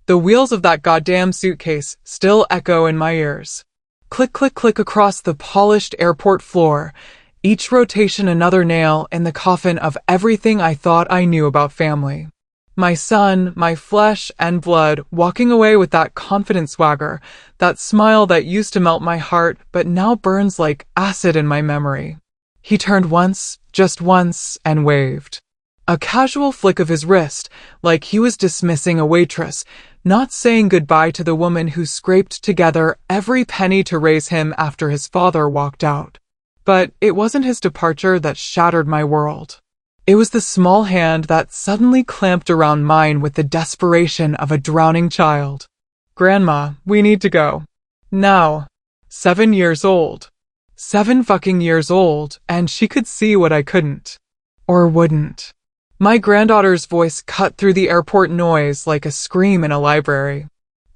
The wheels of that goddamn suitcase still echo in my ears. Click, click, click across the polished airport floor, each rotation another nail in the coffin of everything I thought I knew about family. My son, my flesh and blood, walking away with that confident swagger, that smile that used to melt my heart but now burns like acid in my memory. He turned once, just once, and waved. A casual flick of his wrist, like he was dismissing a waitress, not saying goodbye to the woman who scraped together every penny to raise him after his father walked out. But it wasn't his departure that shattered my world. It was the small hand that suddenly clamped around mine with the desperation of a drowning child. "Grandma, we need to go. Now." 7 years old. 7 fucking years old, and she could see what I couldn't. Or wouldn't. My granddaughter's voice cut through the airport noise like a scream in a library.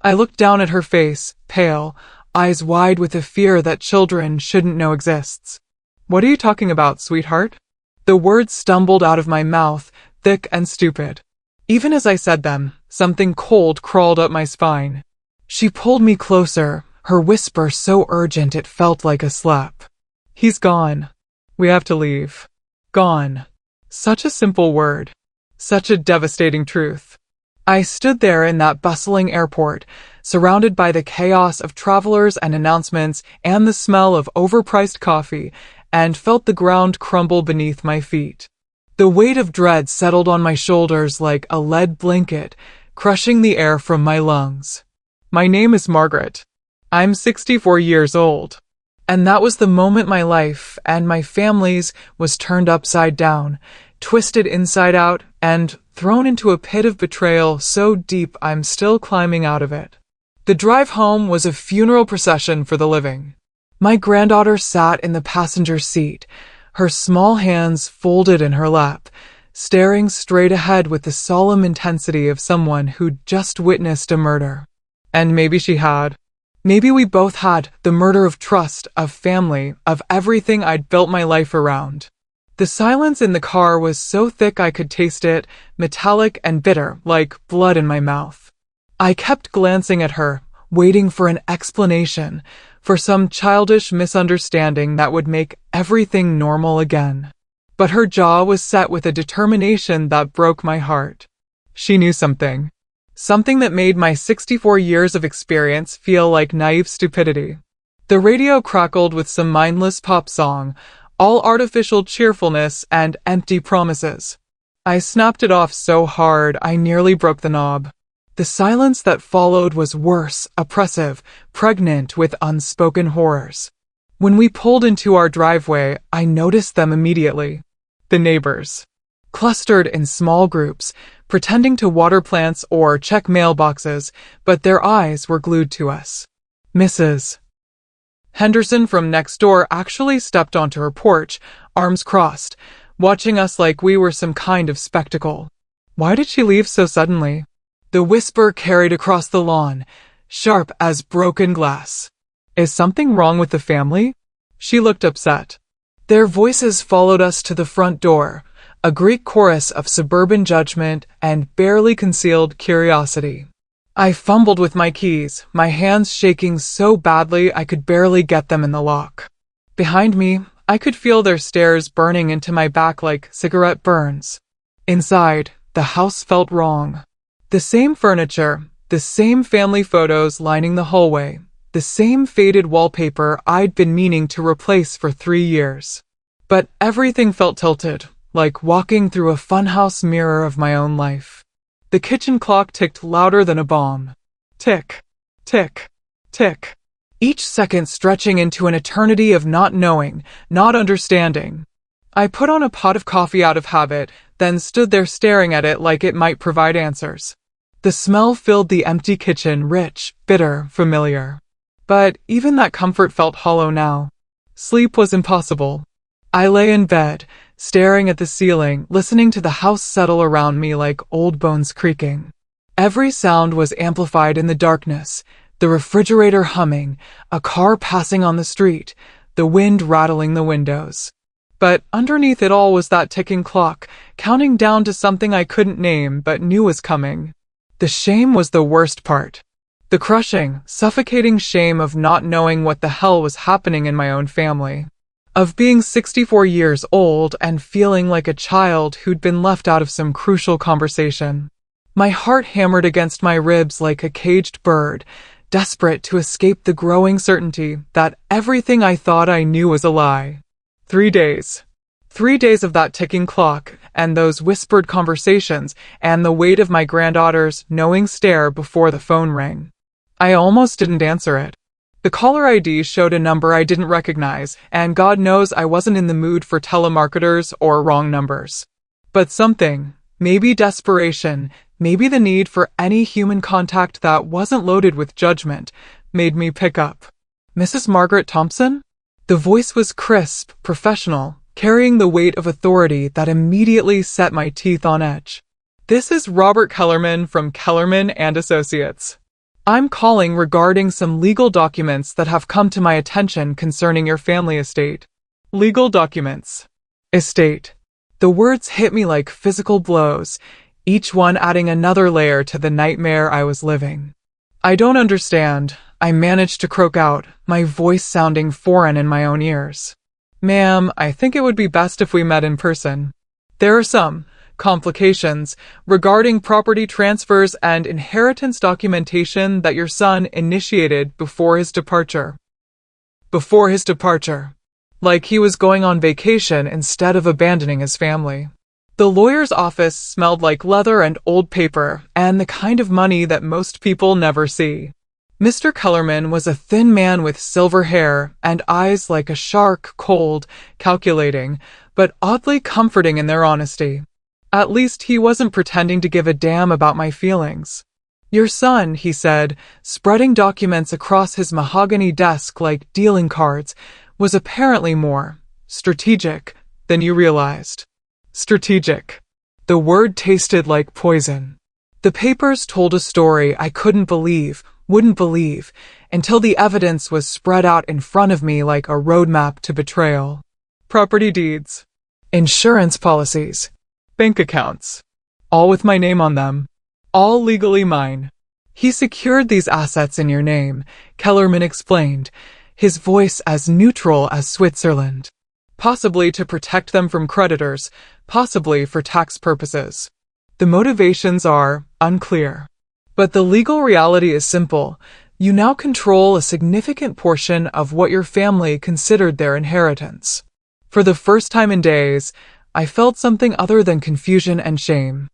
I looked down at her face, pale, eyes wide with a fear that children shouldn't know exists. "What are you talking about, sweetheart?" The words stumbled out of my mouth, thick and stupid. Even as I said them, something cold crawled up my spine. She pulled me closer, her whisper so urgent it felt like a slap. "He's gone. We have to leave." Gone. Such a simple word. Such a devastating truth. I stood there in that bustling airport, surrounded by the chaos of travelers and announcements and the smell of overpriced coffee, and felt the ground crumble beneath my feet. The weight of dread settled on my shoulders like a lead blanket, crushing the air from my lungs. My name is Margaret. I'm 64 years old. And that was the moment my life, and my family's, was turned upside down, twisted inside out, and thrown into a pit of betrayal so deep I'm still climbing out of it. The drive home was a funeral procession for the living. My granddaughter sat in the passenger seat, her small hands folded in her lap, staring straight ahead with the solemn intensity of someone who'd just witnessed a murder. And maybe she had. Maybe we both had the murder of trust, of family, of everything I'd built my life around. The silence in the car was so thick I could taste it, metallic and bitter, like blood in my mouth. I kept glancing at her, waiting for an explanation, for some childish misunderstanding that would make everything normal again. But her jaw was set with a determination that broke my heart. She knew something. Something that made my 64 years of experience feel like naive stupidity. The radio crackled with some mindless pop song, all artificial cheerfulness and empty promises. I snapped it off so hard I nearly broke the knob. The silence that followed was worse, oppressive, pregnant with unspoken horrors. When we pulled into our driveway, I noticed them immediately. The neighbors. Clustered in small groups, pretending to water plants or check mailboxes, but their eyes were glued to us. Mrs. Henderson from next door actually stepped onto her porch, arms crossed, watching us like we were some kind of spectacle. Why did she leave so suddenly? The whisper carried across the lawn, sharp as broken glass. Is something wrong with the family? She looked upset. Their voices followed us to the front door, a Greek chorus of suburban judgment and barely concealed curiosity. I fumbled with my keys, my hands shaking so badly I could barely get them in the lock. Behind me, I could feel their stares burning into my back like cigarette burns. Inside, the house felt wrong. The same furniture, the same family photos lining the hallway, the same faded wallpaper I'd been meaning to replace for 3 years. But everything felt tilted, like walking through a funhouse mirror of my own life. The kitchen clock ticked louder than a bomb. Tick, tick, tick. Each second stretching into an eternity of not knowing, not understanding. I put on a pot of coffee out of habit, then stood there staring at it like it might provide answers. The smell filled the empty kitchen, rich, bitter, familiar. But even that comfort felt hollow now. Sleep was impossible. I lay in bed, staring at the ceiling, listening to the house settle around me like old bones creaking. Every sound was amplified in the darkness, the refrigerator humming, a car passing on the street, the wind rattling the windows. But underneath it all was that ticking clock, counting down to something I couldn't name but knew was coming. The shame was the worst part. The crushing, suffocating shame of not knowing what the hell was happening in my own family. Of being 64 years old and feeling like a child who'd been left out of some crucial conversation. My heart hammered against my ribs like a caged bird, desperate to escape the growing certainty that everything I thought I knew was a lie. 3 days. 3 days of that ticking clock, and those whispered conversations, and the weight of my granddaughter's knowing stare before the phone rang. I almost didn't answer it. The caller ID showed a number I didn't recognize, and God knows I wasn't in the mood for telemarketers or wrong numbers. But something, maybe desperation, maybe the need for any human contact that wasn't loaded with judgment, made me pick up. Mrs. Margaret Thompson? The voice was crisp, professional, carrying the weight of authority that immediately set my teeth on edge. This is Robert Kellerman from Kellerman and Associates. I'm calling regarding some legal documents that have come to my attention concerning your family estate. Legal documents. Estate. The words hit me like physical blows, each one adding another layer to the nightmare I was living. I don't understand, I managed to croak out, my voice sounding foreign in my own ears. Ma'am, I think it would be best if we met in person. There are some complications regarding property transfers and inheritance documentation that your son initiated before his departure. Before his departure. Like he was going on vacation instead of abandoning his family. The lawyer's office smelled like leather and old paper, and the kind of money that most people never see. Mr. Kellerman was a thin man with silver hair and eyes like a shark, cold, calculating, but oddly comforting in their honesty. At least he wasn't pretending to give a damn about my feelings. Your son, he said, spreading documents across his mahogany desk like dealing cards, was apparently more strategic than you realized. Strategic. The word tasted like poison. The papers told a story I wouldn't believe, until the evidence was spread out in front of me like a roadmap to betrayal. Property deeds. Insurance policies. Bank accounts. All with my name on them. All legally mine. He secured these assets in your name, Kellerman explained, his voice as neutral as Switzerland. Possibly to protect them from creditors, possibly for tax purposes. The motivations are unclear. But the legal reality is simple. You now control a significant portion of what your family considered their inheritance. For the first time in days, I felt something other than confusion and shame.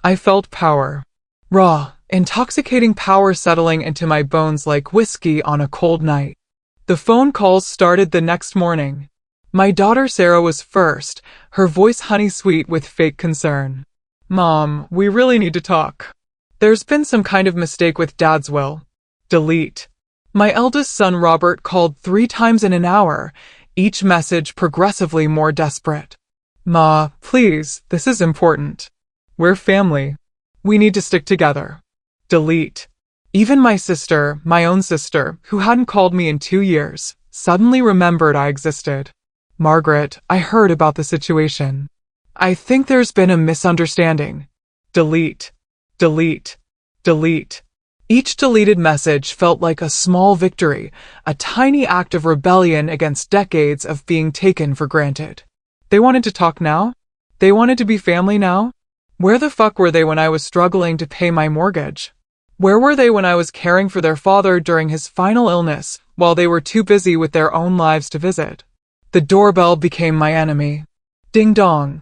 I felt power. Raw, intoxicating power settling into my bones like whiskey on a cold night. The phone calls started the next morning. My daughter Sarah was first, her voice honey-sweet with fake concern. Mom, we really need to talk. There's been some kind of mistake with Dad's will. Delete. My eldest son Robert called 3 times in an hour, each message progressively more desperate. Ma, please, this is important. We're family. We need to stick together. Delete. Even my sister, my own sister, who hadn't called me in 2 years, suddenly remembered I existed. Margaret, I heard about the situation. I think there's been a misunderstanding. Delete. Delete. Delete. Each deleted message felt like a small victory, a tiny act of rebellion against decades of being taken for granted. They wanted to talk now? They wanted to be family now? Where the fuck were they when I was struggling to pay my mortgage? Where were they when I was caring for their father during his final illness, while they were too busy with their own lives to visit? The doorbell became my enemy. Ding dong,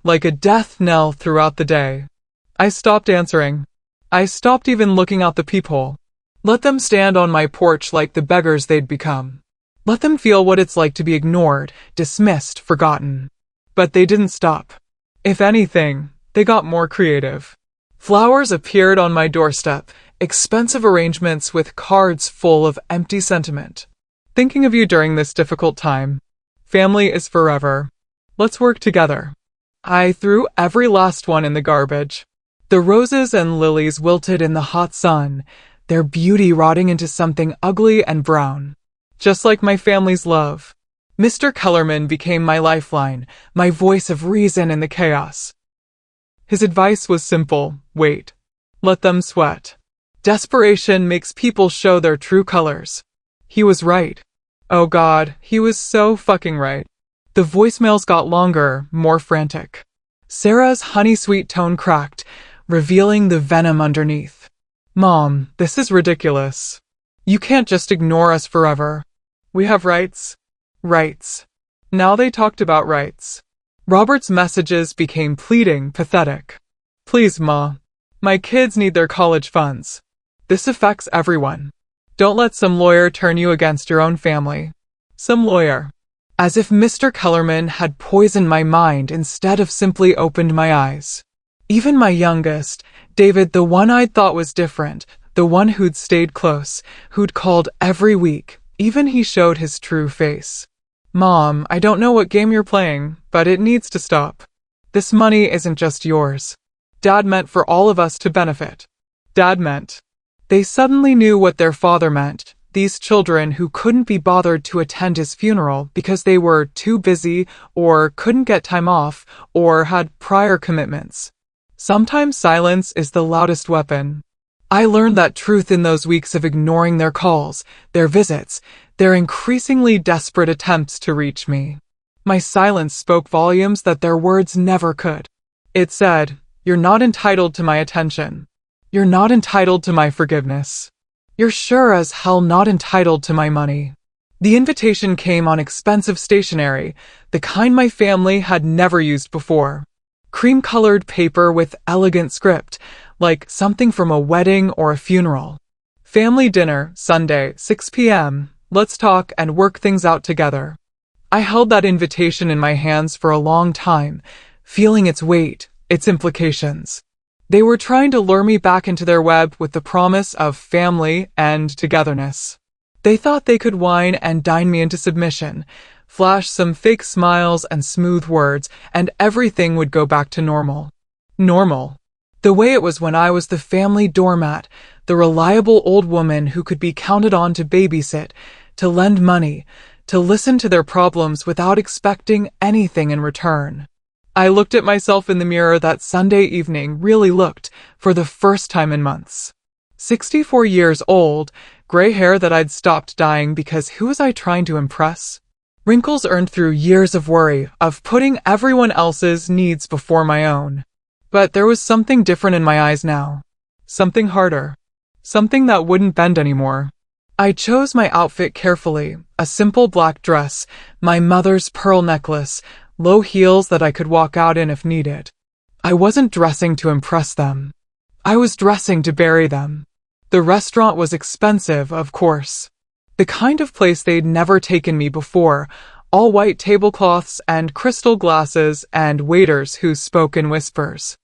like a death knell throughout the day. I stopped answering. I stopped even looking out the peephole. Let them stand on my porch like the beggars they'd become. Let them feel what it's like to be ignored, dismissed, forgotten. But they didn't stop. If anything, they got more creative. Flowers appeared on my doorstep, expensive arrangements with cards full of empty sentiment. Thinking of you during this difficult time. Family is forever. Let's work together. I threw every last one in the garbage. The roses and lilies wilted in the hot sun, their beauty rotting into something ugly and brown. Just like my family's love. Mr. Kellerman became my lifeline, my voice of reason in the chaos. His advice was simple: wait. Let them sweat. Desperation makes people show their true colors. He was right. Oh God, he was so fucking right. The voicemails got longer, more frantic. Sarah's honey-sweet tone cracked, revealing the venom underneath. Mom, this is ridiculous. You can't just ignore us forever. We have rights. Rights. Now they talked about rights. Robert's messages became pleading, pathetic. Please, Ma. My kids need their college funds. This affects everyone. Don't let some lawyer turn you against your own family. Some lawyer. As if Mr. Kellerman had poisoned my mind instead of simply opened my eyes. Even my youngest, David, the one I'd thought was different, the one who'd stayed close, who'd called every week, even he showed his true face. Mom, I don't know what game you're playing, but it needs to stop. This money isn't just yours. Dad meant for all of us to benefit. Dad meant. They suddenly knew what their father meant. These children who couldn't be bothered to attend his funeral because they were too busy or couldn't get time off or had prior commitments. Sometimes silence is the loudest weapon. I learned that truth in those weeks of ignoring their calls, their visits, their increasingly desperate attempts to reach me. My silence spoke volumes that their words never could. It said, "You're not entitled to my attention. You're not entitled to my forgiveness. You're sure as hell not entitled to my money." The invitation came on expensive stationery, the kind my family had never used before. Cream-colored paper with elegant script, like something from a wedding or a funeral. Family dinner, Sunday, 6 p.m. Let's talk and work things out together. I held that invitation in my hands for a long time, feeling its weight, its implications. They were trying to lure me back into their web with the promise of family and togetherness. They thought they could wine and dine me into submission, flash some fake smiles and smooth words, and everything would go back to normal. Normal. The way it was when I was the family doormat, the reliable old woman who could be counted on to babysit, to lend money, to listen to their problems without expecting anything in return. I looked at myself in the mirror that Sunday evening, really looked, for the first time in months. 64 years old, gray hair that I'd stopped dyeing because who was I trying to impress? Wrinkles earned through years of worry, of putting everyone else's needs before my own. But there was something different in my eyes now. Something harder. Something that wouldn't bend anymore. I chose my outfit carefully, a simple black dress, my mother's pearl necklace, low heels that I could walk out in if needed. I wasn't dressing to impress them. I was dressing to bury them. The restaurant was expensive, of course. The kind of place they'd never taken me before, all white tablecloths and crystal glasses and waiters who spoke in whispers.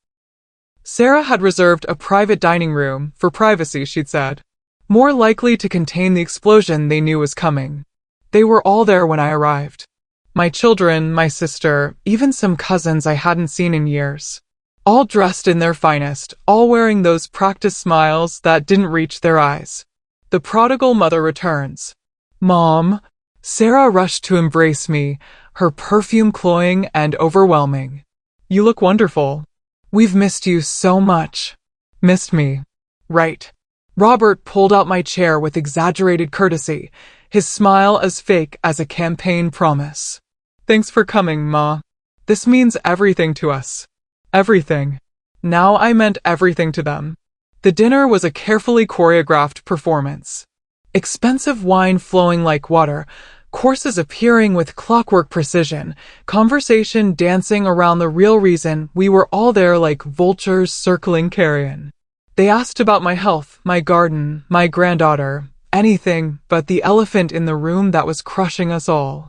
Sarah had reserved a private dining room, for privacy, she'd said. More likely to contain the explosion they knew was coming. They were all there when I arrived. My children, my sister, even some cousins I hadn't seen in years. All dressed in their finest, all wearing those practiced smiles that didn't reach their eyes. The prodigal mother returns. Mom. Sarah rushed to embrace me, her perfume cloying and overwhelming. You look wonderful. We've missed you so much. Missed me. Right. Robert pulled out my chair with exaggerated courtesy, his smile as fake as a campaign promise. Thanks for coming, Ma. This means everything to us. Everything. Now I meant everything to them. The dinner was a carefully choreographed performance. Expensive wine flowing like water, courses appearing with clockwork precision, conversation dancing around the real reason we were all there like vultures circling carrion. They asked about my health, my garden, my granddaughter, anything but the elephant in the room that was crushing us all.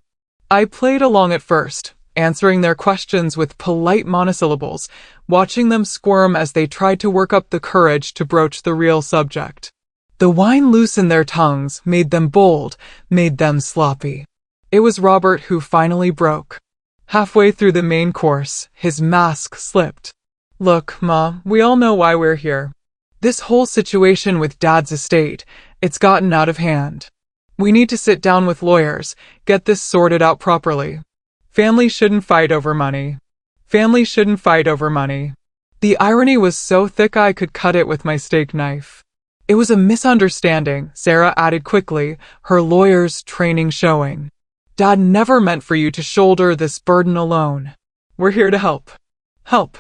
I played along at first, answering their questions with polite monosyllables, watching them squirm as they tried to work up the courage to broach the real subject. The wine loosened their tongues, made them bold, made them sloppy. It was Robert who finally broke. Halfway through the main course, his mask slipped. Look, Ma, we all know why we're here. This whole situation with Dad's estate, it's gotten out of hand. We need to sit down with lawyers, get this sorted out properly. Families shouldn't fight over money. Families shouldn't fight over money. The irony was so thick I could cut it with my steak knife. It was a misunderstanding, Sarah added quickly, her lawyer's training showing. Dad never meant for you to shoulder this burden alone. We're here to help. Help.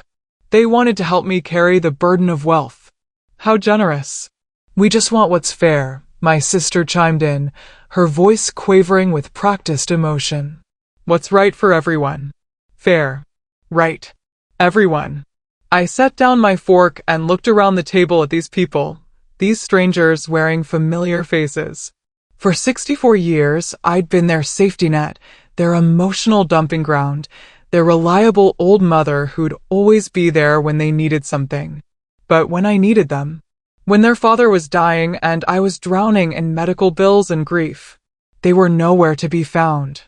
They wanted to help me carry the burden of wealth. How generous. We just want what's fair, my sister chimed in, her voice quavering with practiced emotion. What's right for everyone. Fair. Right. Everyone. I set down my fork and looked around the table at these people, these strangers wearing familiar faces. For 64 years, I'd been their safety net, their emotional dumping ground, their reliable old mother who'd always be there when they needed something. But when I needed them, when their father was dying and I was drowning in medical bills and grief, they were nowhere to be found.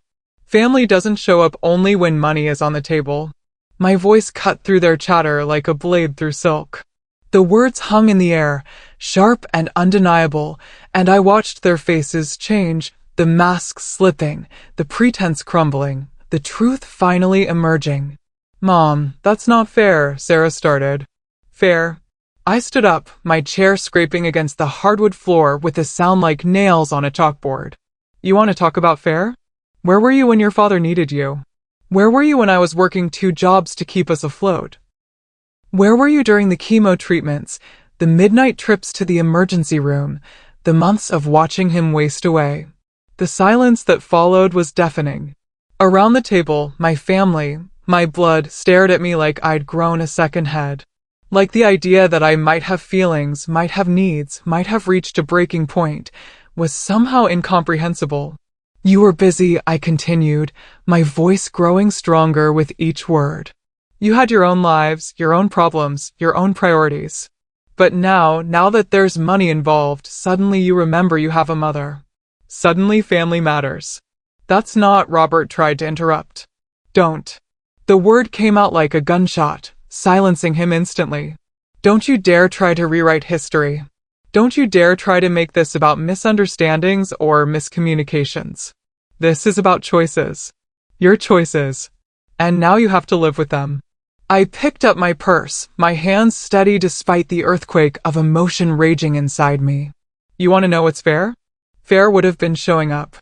Family doesn't show up only when money is on the table. My voice cut through their chatter like a blade through silk. The words hung in the air, sharp and undeniable, and I watched their faces change, the masks slipping, the pretense crumbling, the truth finally emerging. Mom, that's not fair, Sarah started. Fair? I stood up, my chair scraping against the hardwood floor with a sound like nails on a chalkboard. You want to talk about fair? Where were you when your father needed you? Where were you when I was working 2 jobs to keep us afloat? Where were you during the chemo treatments, the midnight trips to the emergency room, the months of watching him waste away? The silence that followed was deafening. Around the table, my family, my blood, stared at me like I'd grown a second head. Like the idea that I might have feelings, might have needs, might have reached a breaking point, was somehow incomprehensible. You were busy, I continued, my voice growing stronger with each word. You had your own lives, your own problems, your own priorities. But now that there's money involved, suddenly you remember you have a mother. Suddenly family matters. That's not, Robert tried to interrupt. Don't. The word came out like a gunshot, silencing him instantly. Don't you dare try to rewrite history. Don't you dare try to make this about misunderstandings or miscommunications. This is about choices. Your choices. And now you have to live with them. I picked up my purse, my hands steady despite the earthquake of emotion raging inside me. You want to know what's fair? Fair would have been showing up.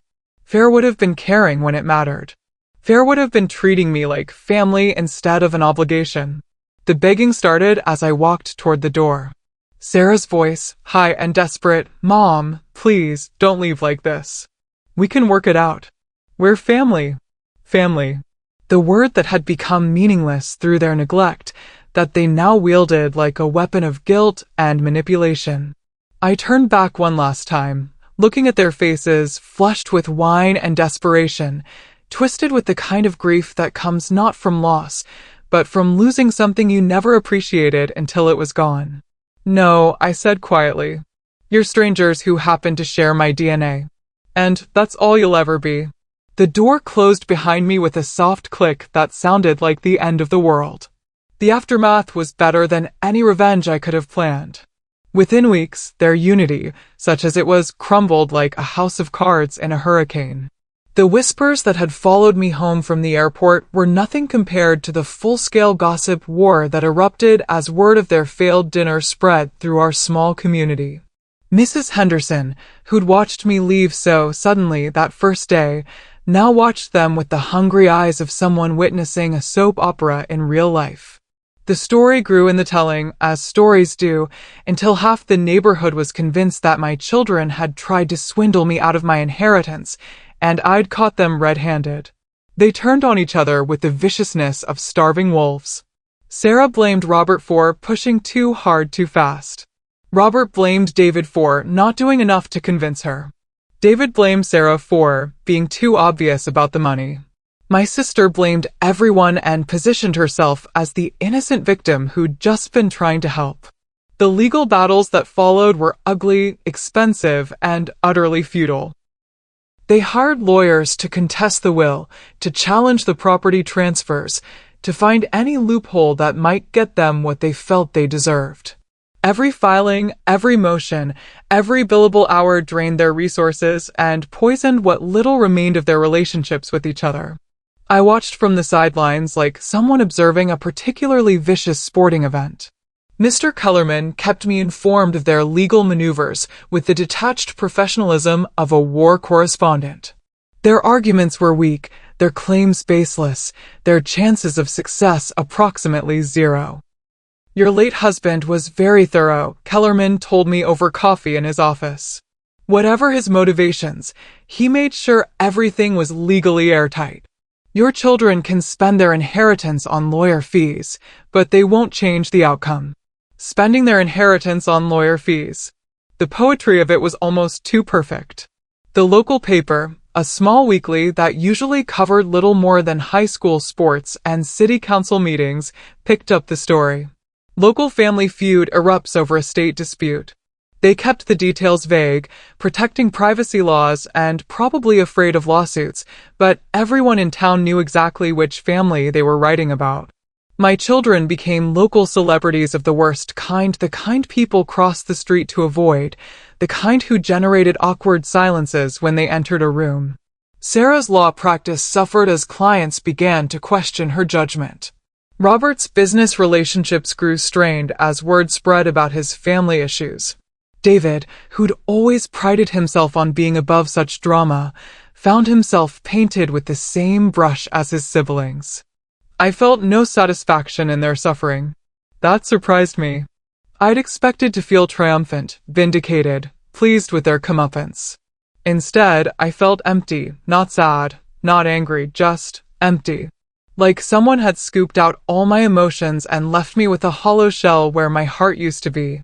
Fair would have been caring when it mattered. Fair would have been treating me like family instead of an obligation. The begging started as I walked toward the door. Sarah's voice, high and desperate, Mom, please, don't leave like this. We can work it out. We're family. Family. The word that had become meaningless through their neglect, that they now wielded like a weapon of guilt and manipulation. I turned back one last time, looking at their faces, flushed with wine and desperation, twisted with the kind of grief that comes not from loss, but from losing something you never appreciated until it was gone. No, I said quietly. You're strangers who happen to share my DNA. And that's all you'll ever be. The door closed behind me with a soft click that sounded like the end of the world. The aftermath was better than any revenge I could have planned. Within weeks, their unity, such as it was, crumbled like a house of cards in a hurricane. The whispers that had followed me home from the airport were nothing compared to the full-scale gossip war that erupted as word of their failed dinner spread through our small community. Mrs. Henderson, who'd watched me leave so suddenly that first day, now watched them with the hungry eyes of someone witnessing a soap opera in real life. The story grew in the telling, as stories do, until half the neighborhood was convinced that my children had tried to swindle me out of my inheritance, and I'd caught them red-handed. They turned on each other with the viciousness of starving wolves. Sarah blamed Robert for pushing too hard too fast. Robert blamed David for not doing enough to convince her. David blamed Sarah for being too obvious about the money. My sister blamed everyone and positioned herself as the innocent victim who'd just been trying to help. The legal battles that followed were ugly, expensive, and utterly futile. They hired lawyers to contest the will, to challenge the property transfers, to find any loophole that might get them what they felt they deserved. Every filing, every motion, every billable hour drained their resources and poisoned what little remained of their relationships with each other. I watched from the sidelines like someone observing a particularly vicious sporting event. Mr. Kellerman kept me informed of their legal maneuvers with the detached professionalism of a war correspondent. Their arguments were weak, their claims baseless, their chances of success approximately zero. Your late husband was very thorough, Kellerman told me over coffee in his office. Whatever his motivations, he made sure everything was legally airtight. Your children can spend their inheritance on lawyer fees, but they won't change the outcome. Spending their inheritance on lawyer fees. The poetry of it was almost too perfect. The local paper, a small weekly that usually covered little more than high school sports and city council meetings, picked up the story. Local family feud erupts over estate dispute. They kept the details vague, protecting privacy laws and probably afraid of lawsuits, but everyone in town knew exactly which family they were writing about. My children became local celebrities of the worst kind, the kind people crossed the street to avoid, the kind who generated awkward silences when they entered a room. Sarah's law practice suffered as clients began to question her judgment. Robert's business relationships grew strained as word spread about his family issues. David, who'd always prided himself on being above such drama, found himself painted with the same brush as his siblings. I felt no satisfaction in their suffering. That surprised me. I'd expected to feel triumphant, vindicated, pleased with their comeuppance. Instead, I felt empty, not sad, not angry, just empty. Like someone had scooped out all my emotions and left me with a hollow shell where my heart used to be.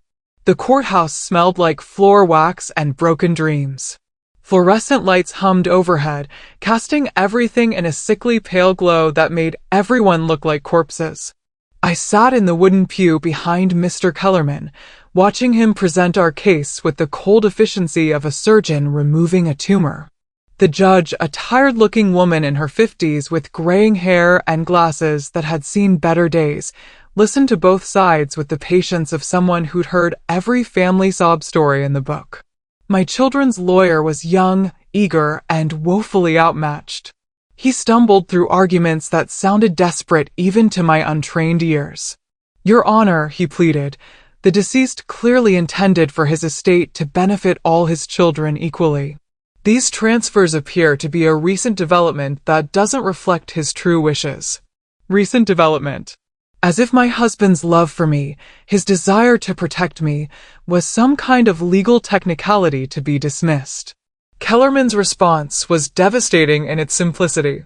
The courthouse smelled like floor wax and broken dreams. Fluorescent lights hummed overhead, casting everything in a sickly pale glow that made everyone look like corpses. I sat in the wooden pew behind Mr. Kellerman, watching him present our case with the cold efficiency of a surgeon removing a tumor. The judge, a tired-looking woman in her 50s with graying hair and glasses that had seen better days, listened to both sides with the patience of someone who'd heard every family sob story in the book. My children's lawyer was young, eager, and woefully outmatched. He stumbled through arguments that sounded desperate even to my untrained ears. Your Honor, he pleaded, the deceased clearly intended for his estate to benefit all his children equally. These transfers appear to be a recent development that doesn't reflect his true wishes. Recent development. As if my husband's love for me, his desire to protect me, was some kind of legal technicality to be dismissed. Kellerman's response was devastating in its simplicity.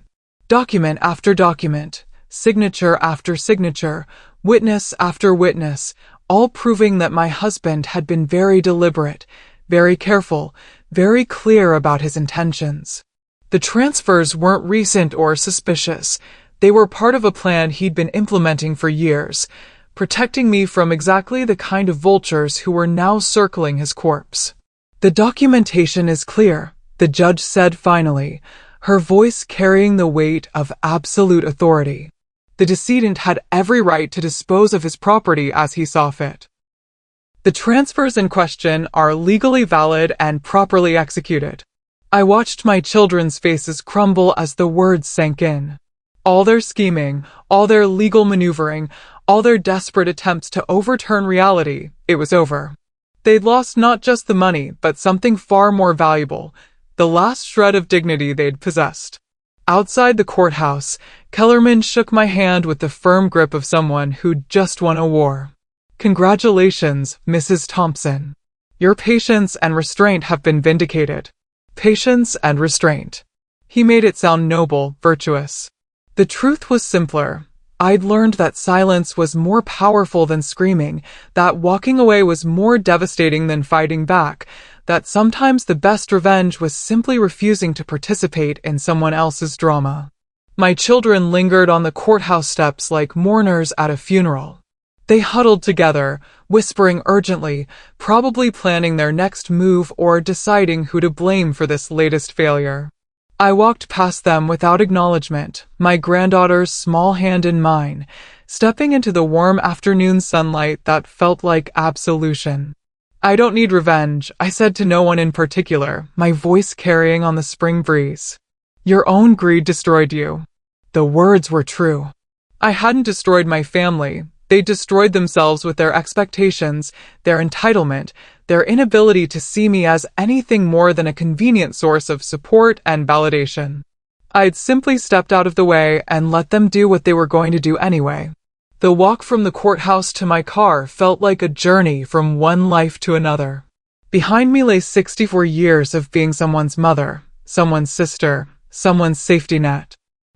Document after document, signature after signature, witness after witness, all proving that my husband had been very deliberate, very careful, very clear about his intentions. The transfers weren't recent or suspicious. They were part of a plan he'd been implementing for years, protecting me from exactly the kind of vultures who were now circling his corpse. The documentation is clear, the judge said finally, her voice carrying the weight of absolute authority. The decedent had every right to dispose of his property as he saw fit. The transfers in question are legally valid and properly executed. I watched my children's faces crumble as the words sank in. All their scheming, all their legal maneuvering, all their desperate attempts to overturn reality, it was over. They'd lost not just the money, but something far more valuable, the last shred of dignity they'd possessed. Outside the courthouse, Kellerman shook my hand with the firm grip of someone who'd just won a war. Congratulations, Mrs. Thompson. Your patience and restraint have been vindicated. Patience and restraint. He made it sound noble, virtuous. The truth was simpler. I'd learned that silence was more powerful than screaming, that walking away was more devastating than fighting back, that sometimes the best revenge was simply refusing to participate in someone else's drama. My children lingered on the courthouse steps like mourners at a funeral. They huddled together, whispering urgently, probably planning their next move or deciding who to blame for this latest failure. I walked past them without acknowledgement, my granddaughter's small hand in mine, stepping into the warm afternoon sunlight that felt like absolution. I don't need revenge, I said to no one in particular, my voice carrying on the spring breeze. Your own greed destroyed you. The words were true. I hadn't destroyed my family. They destroyed themselves with their expectations, their entitlement, their inability to see me as anything more than a convenient source of support and validation. I'd simply stepped out of the way and let them do what they were going to do anyway. The walk from the courthouse to my car felt like a journey from one life to another. Behind me lay 64 years of being someone's mother, someone's sister, someone's safety net.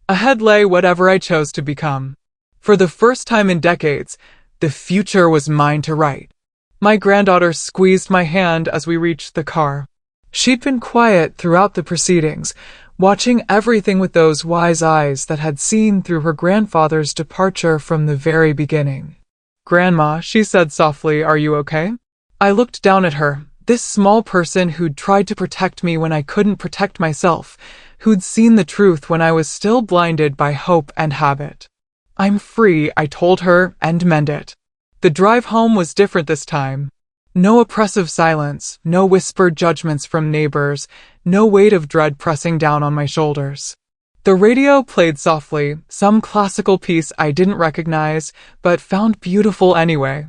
Ahead lay whatever I chose to become. For the first time in decades, the future was mine to write. My granddaughter squeezed my hand as we reached the car. She'd been quiet throughout the proceedings, watching everything with those wise eyes that had seen through her grandfather's departure from the very beginning. "Grandma," she said softly, "are you okay?" I looked down at her, this small person who'd tried to protect me when I couldn't protect myself, who'd seen the truth when I was still blinded by hope and habit. "I'm free," I told her, and meant it. The drive home was different this time. No oppressive silence, no whispered judgments from neighbors, no weight of dread pressing down on my shoulders. The radio played softly, some classical piece I didn't recognize, but found beautiful anyway.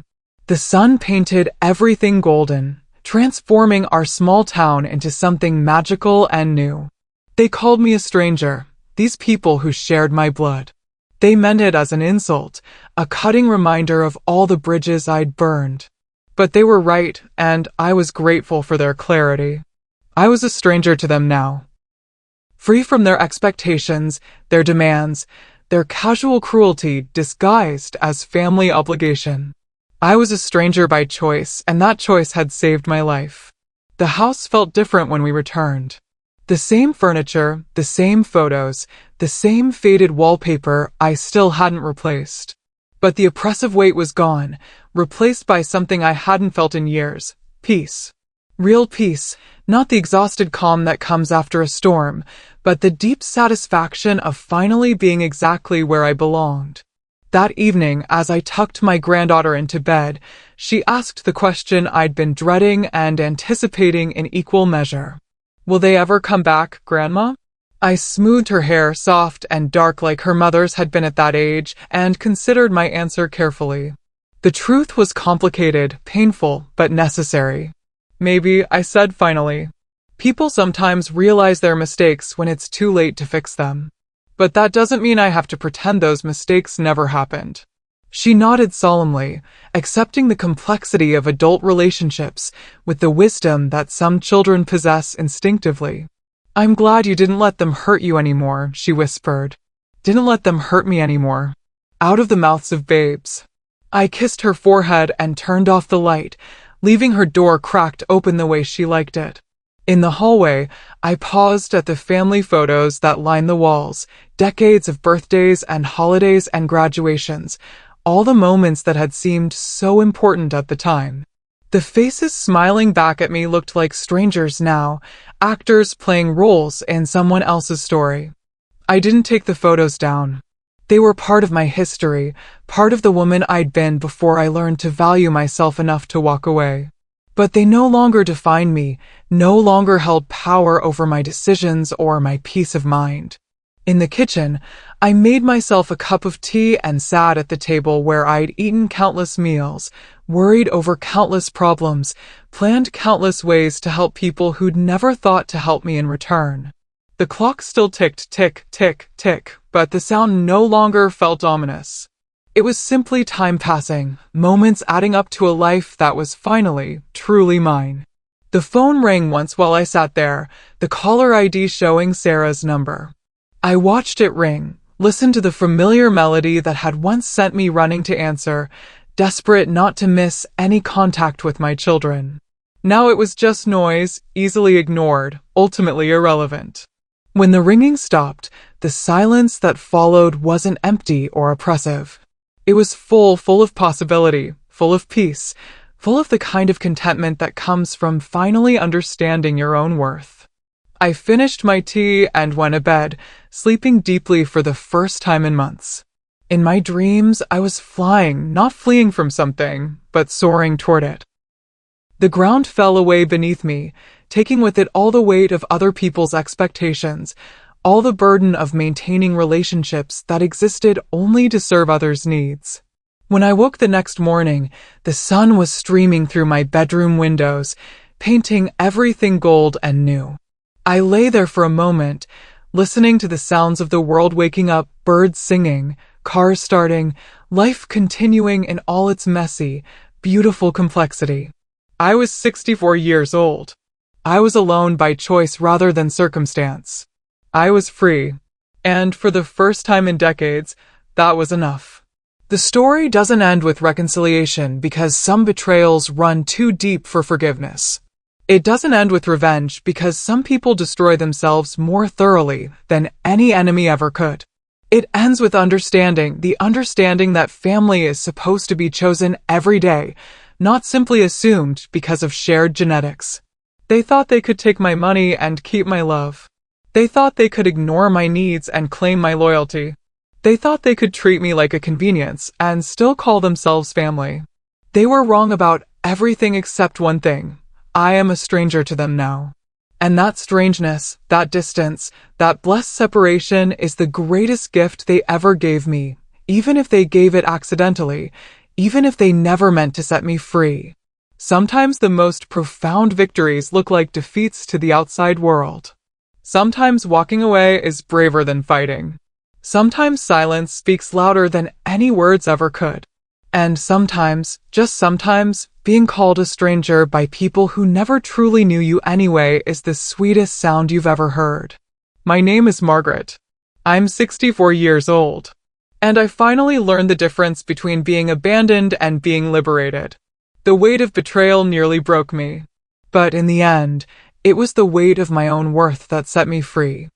The sun painted everything golden, transforming our small town into something magical and new. They called me a stranger, these people who shared my blood. They meant it as an insult, a cutting reminder of all the bridges I'd burned. But they were right, and I was grateful for their clarity. I was a stranger to them now. Free from their expectations, their demands, their casual cruelty disguised as family obligation. I was a stranger by choice, and that choice had saved my life. The house felt different when we returned. The same furniture, the same photos, the same faded wallpaper I still hadn't replaced. But the oppressive weight was gone, replaced by something I hadn't felt in years: peace. Real peace, not the exhausted calm that comes after a storm, but the deep satisfaction of finally being exactly where I belonged. That evening, as I tucked my granddaughter into bed, she asked the question I'd been dreading and anticipating in equal measure. "Will they ever come back, Grandma?" I smoothed her hair, soft and dark like her mother's had been at that age, and considered my answer carefully. The truth was complicated, painful, but necessary. "Maybe," I said finally. "People sometimes realize their mistakes when it's too late to fix them. But that doesn't mean I have to pretend those mistakes never happened." She nodded solemnly, accepting the complexity of adult relationships with the wisdom that some children possess instinctively. "I'm glad you didn't let them hurt you anymore," she whispered. "Didn't let them hurt me anymore." Out of the mouths of babes. I kissed her forehead and turned off the light, leaving her door cracked open the way she liked it. In the hallway, I paused at the family photos that lined the walls, decades of birthdays and holidays and graduations, all the moments that had seemed so important at the time. The faces smiling back at me looked like strangers now, actors playing roles in someone else's story. I didn't take the photos down. They were part of my history, part of the woman I'd been before I learned to value myself enough to walk away. But they no longer defined me, no longer held power over my decisions or my peace of mind. In the kitchen, I made myself a cup of tea and sat at the table where I'd eaten countless meals, worried over countless problems, planned countless ways to help people who'd never thought to help me in return. The clock still ticked, tick, tick, tick, but the sound no longer felt ominous. It was simply time passing, moments adding up to a life that was finally, truly mine. The phone rang once while I sat there, the caller ID showing Sarah's number. I watched it ring, listened to the familiar melody that had once sent me running to answer, desperate not to miss any contact with my children. Now it was just noise, easily ignored, ultimately irrelevant. When the ringing stopped, the silence that followed wasn't empty or oppressive. It was full of possibility, full of peace, full of the kind of contentment that comes from finally understanding your own worth. I finished my tea and went to bed, sleeping deeply for the first time in months. In my dreams, I was flying, not fleeing from something, but soaring toward it. The ground fell away beneath me, taking with it all the weight of other people's expectations, all the burden of maintaining relationships that existed only to serve others' needs. When I woke the next morning, the sun was streaming through my bedroom windows, painting everything gold and new. I lay there for a moment, listening to the sounds of the world waking up, birds singing, cars starting, life continuing in all its messy, beautiful complexity. I was 64 years old. I was alone by choice rather than circumstance. I was free. And for the first time in decades, that was enough. The story doesn't end with reconciliation because some betrayals run too deep for forgiveness. It doesn't end with revenge because some people destroy themselves more thoroughly than any enemy ever could. It ends with understanding, the understanding that family is supposed to be chosen every day, not simply assumed because of shared genetics. They thought they could take my money and keep my love. They thought they could ignore my needs and claim my loyalty. They thought they could treat me like a convenience and still call themselves family. They were wrong about everything except one thing. I am a stranger to them now. And that strangeness, that distance, that blessed separation is the greatest gift they ever gave me, even if they gave it accidentally, even if they never meant to set me free. Sometimes the most profound victories look like defeats to the outside world. Sometimes walking away is braver than fighting. Sometimes silence speaks louder than any words ever could. And sometimes, just sometimes, being called a stranger by people who never truly knew you anyway is the sweetest sound you've ever heard. My name is Margaret. I'm 64 years old. And I finally learned the difference between being abandoned and being liberated. The weight of betrayal nearly broke me. But in the end, it was the weight of my own worth that set me free.